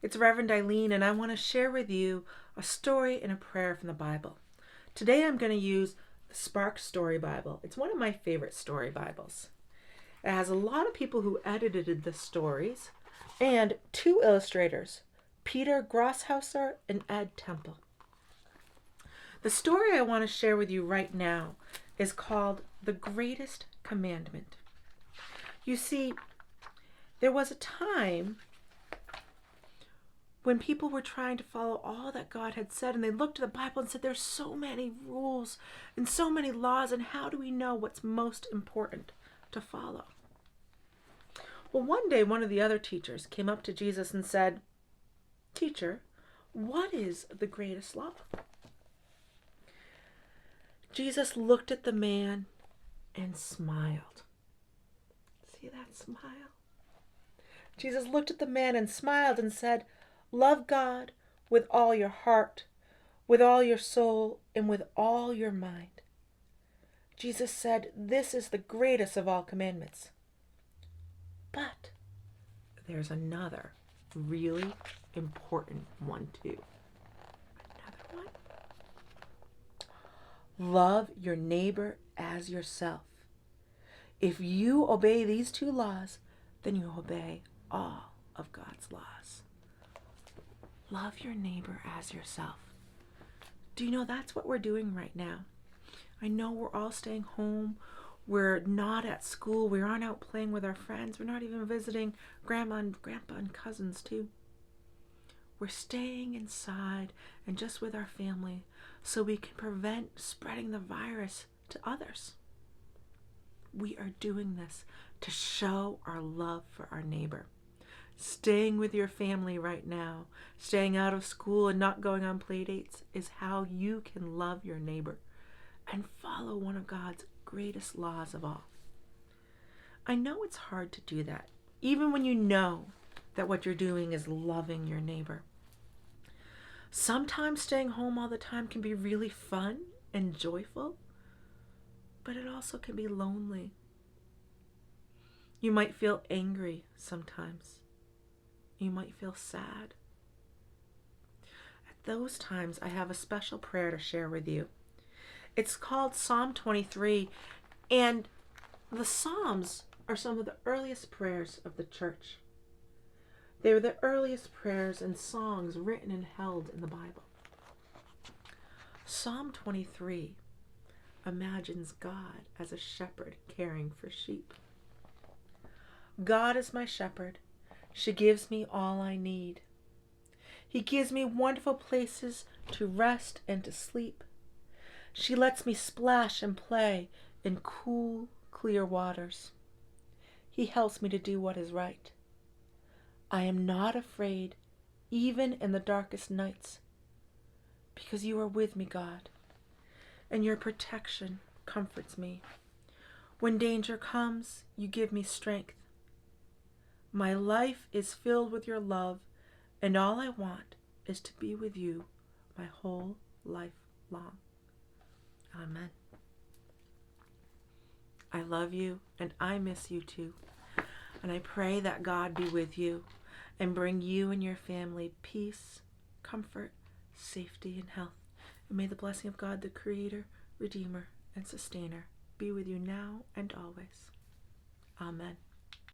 It's Reverend Eileen, and I want to share with you a story and a prayer from the Bible. Today I'm going to use the Spark StoryBible. It's one of my favorite story Bibles. It has a lot of people who edited the stories and two illustrators, Peter Grosshauser and Ed Temple. The story I want to share with you right now is called The Greatest Commandment. You see, there was a time when people were trying to follow all that God had said, and they looked at the Bible and said, there's so many rules and so many laws, and how do we know what's most important to follow? Well, one day, one of the other teachers came up to Jesus and said, "Teacher, what is the greatest law?" Jesus looked at the man and smiled. See that smile? Jesus looked at the man and smiled and said, "Love God with all your heart, with all your soul, and with all your mind." Jesus said, "This is the greatest of all commandments." But there's another really important one too. Another one. Love your neighbor as yourself. If you obey these two laws, then you obey all of God's laws. Love your neighbor as yourself. Do you know that's what we're doing right now? I know we're all staying home. We're not at school. We aren't out playing with our friends. We're not even visiting grandma and grandpa and cousins too. We're staying inside and just with our family so we can prevent spreading the virus to others. We are doing this to show our love for our neighbor. Staying with your family right now, staying out of school and not going on play dates is how you can love your neighbor and follow one of God's greatest laws of all. I know it's hard to do that, even when you know that what you're doing is loving your neighbor. Sometimes staying home all the time can be really fun and joyful, but it also can be lonely. You might feel angry sometimes. You might feel sad. At those times, I have a special prayer to share with you. It's called Psalm 23, and the Psalms are some of the earliest prayers of the church. They were the earliest prayers and songs written and held in the Bible. Psalm 23 imagines God as a shepherd caring for sheep. God is my shepherd. She gives me all I need. He gives me wonderful places to rest and to sleep. She lets me splash and play in cool, clear waters. He helps me to do what is right. I am not afraid, even in the darkest nights, because you are with me, God, and your protection comforts me. When danger comes, you give me strength. My life is filled with your love, and all I want is to be with you my whole life long. Amen. I love you, and I miss you too. And I pray that God be with you and bring you and your family peace, comfort, safety, and health. And may the blessing of God, the Creator, Redeemer, and Sustainer, be with you now and always. Amen.